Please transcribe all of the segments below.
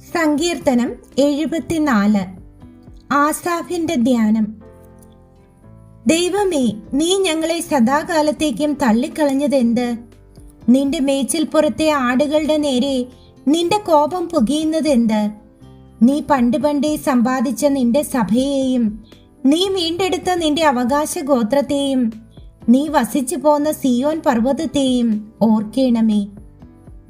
സങ്കീർത്തനം 74. ആസാഫിന്റെ ധ്യാനം. ദൈവമേ, നീ ഞങ്ങളെ സദാകാലത്തേക്കും തള്ളിക്കളഞ്ഞതെന്ത്? നിന്റെ മേച്ചിൽപ്പുറത്തെ ആടുകളുടെ നേരെ നിന്റെ കോപം പുകയുന്നതെന്ത്? നീ പണ്ടേ സമ്പാദിച്ച നിന്റെ സഭയെയും നീ വീണ്ടെടുത്ത നിന്റെ അവകാശ ഗോത്രത്തെയും നീ വസിച്ചു പോന്ന സിയോൻ പർവ്വതത്തെയും ഓർക്കേണമേ.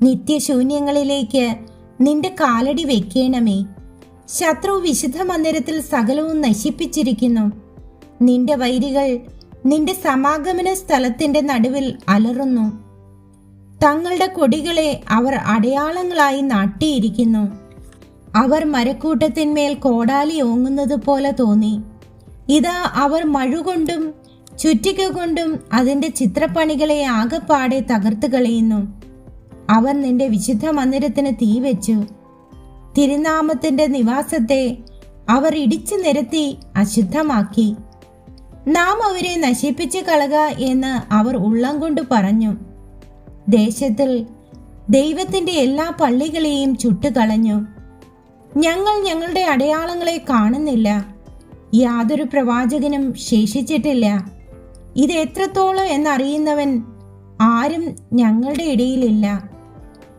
നിത്യശൂന്യങ്ങളിലേക്ക് നിന്റെ കാലടി വെക്കേണമേ. ശത്രു വിശുദ്ധ മന്ദിരത്തിൽ സകലവും നശിപ്പിച്ചിരിക്കുന്നു. നിന്റെ വൈരികൾ നിന്റെ സമാഗമന സ്ഥലത്തിന്റെ നടുവിൽ അലറുന്നു. തങ്ങളുടെ കൊടികളെ അവർ അടയാളങ്ങളായി നാട്ടിയിരിക്കുന്നു. അവർ മരക്കൂട്ടത്തിന്മേൽ കോടാലി ഓങ്ങുന്നത് പോലെ തോന്നി. ഇതാ, അവർ മഴുകൊണ്ടും ചുറ്റിക കൊണ്ടും അതിന്റെ ചിത്രപ്പണികളെ ആകെപ്പാടെ തകർത്ത് കളയുന്നു. അവർ നിന്റെ വിശുദ്ധ മന്ദിരത്തിന് തീ വെച്ചു. തിരുനാമത്തിന്റെ നിവാസത്തെ അവർ ഇടിച്ചു നിരത്തി അശുദ്ധമാക്കി. നാം അവരെ നശിപ്പിച്ചു കളക എന്ന് അവർ ഉള്ളം കൊണ്ട് പറഞ്ഞു. ദേശത്തിൽ ദൈവത്തിന്റെ എല്ലാ പള്ളികളെയും ചുട്ടുകളഞ്ഞു. ഞങ്ങൾ ഞങ്ങളുടെ അടയാളങ്ങളെ കാണുന്നില്ല. യാതൊരു പ്രവാചകനും ശേഷിച്ചിട്ടില്ല. ഇത് എത്രത്തോളം എന്നറിയുന്നവൻ ആരും ഞങ്ങളുടെ ഇടയിലില്ല.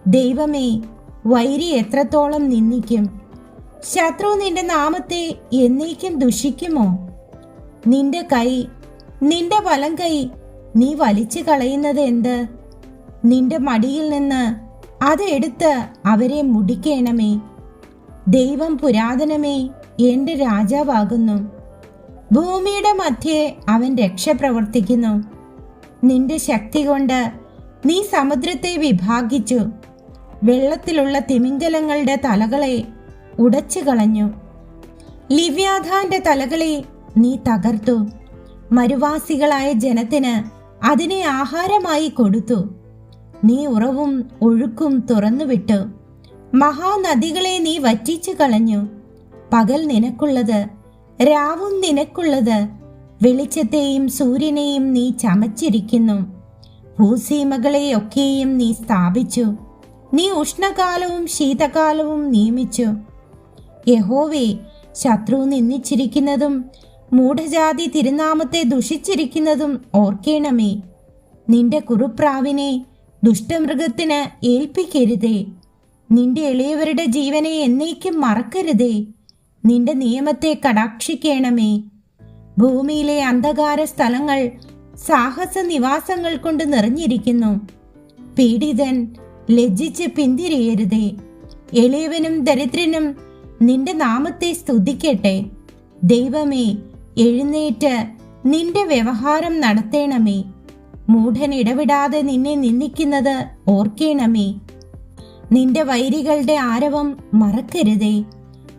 ദൈവമേ, വൈരി എത്രത്തോളം നിന്ദിക്കും? ശത്രു നിന്റെ നാമത്തെ എന്നേക്കും ദുഷിക്കുമോ? നിന്റെ വലം കൈ നീ വലിച്ചു കളയുന്നത് എന്ത്? നിന്റെ മടിയിൽ നിന്ന് അത് എടുത്ത് അവരെ മുടിക്കേണമേ. ദൈവം പുരാതനമേ, എന്റെ രാജാവാകുന്നു. ഭൂമിയുടെ മധ്യേ അവൻ രക്ഷ പ്രവർത്തിക്കുന്നു. നിന്റെ ശക്തി കൊണ്ട് നീ സമുദ്രത്തെ വിഭാഗിച്ചു. വെള്ളത്തിലുള്ള തിമിംഗലങ്ങളുടെ തലകളെ ഉടച്ചു കളഞ്ഞു. ലിവ്യാഥാന്റെ തലകളെ നീ തകർത്തു. മരുവാസികളായ ജനത്തിന് അതിനെ ആഹാരമായി കൊടുത്തു. നീ ഉറവും ഒഴുക്കും തുറന്നുവിട്ടു. മഹാനദികളെ നീ വറ്റിച്ചു കളഞ്ഞു. പകൽ നിനക്കുള്ളത്, രാവും നിനക്കുള്ളത്. വെളിച്ചത്തെയും സൂര്യനെയും നീ ചമച്ചിരിക്കുന്നു. ഭൂസീമകളെയൊക്കെയും നീ സ്ഥാപിച്ചു. നീ ഉഷ്ണകാലവും ശീതകാലവും നിയമിച്ചു. യഹോവേ, ശത്രു നിന്ദിച്ചിരിക്കുന്നതും മൂഢജാതി തിരുനാമത്തെ ദുഷിച്ചിരിക്കുന്നതും ഓർക്കേണമേ. നിന്റെ കുറുപ്രാവിനെ ദുഷ്ടമൃഗത്തിന് ഏൽപ്പിക്കരുതേ. നിന്റെ എളിയവരുടെ ജീവനെ എന്നേക്കും മറക്കരുതേ. നിന്റെ നിയമത്തെ കടാക്ഷിക്കണമേ. ഭൂമിയിലെ അന്ധകാര സ്ഥലങ്ങൾ സാഹസ നിവാസങ്ങൾ കൊണ്ട് നിറഞ്ഞിരിക്കുന്നു. പീഡിതൻ ലജ്ജിച്ച് പിന്തിരിയരുതേ. എളിയവനും ദരിദ്രനും നിന്റെ നാമത്തെ സ്തുതിക്കട്ടെ. ദൈവമേ, എഴുന്നേറ്റ് നിന്റെ വ്യവഹാരം നടത്തേണമേ. മൂഢൻ ഇടവിടാതെ നിന്നെ നിന്ദിക്കുന്നത് ഓർക്കേണമേ. നിന്റെ വൈരികളുടെ ആരവം മറക്കരുതേ.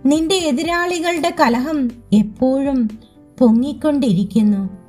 നിന്റെ എതിരാളികളുടെ കലഹം എപ്പോഴും പൊങ്ങിക്കൊണ്ടിരിക്കുന്നു.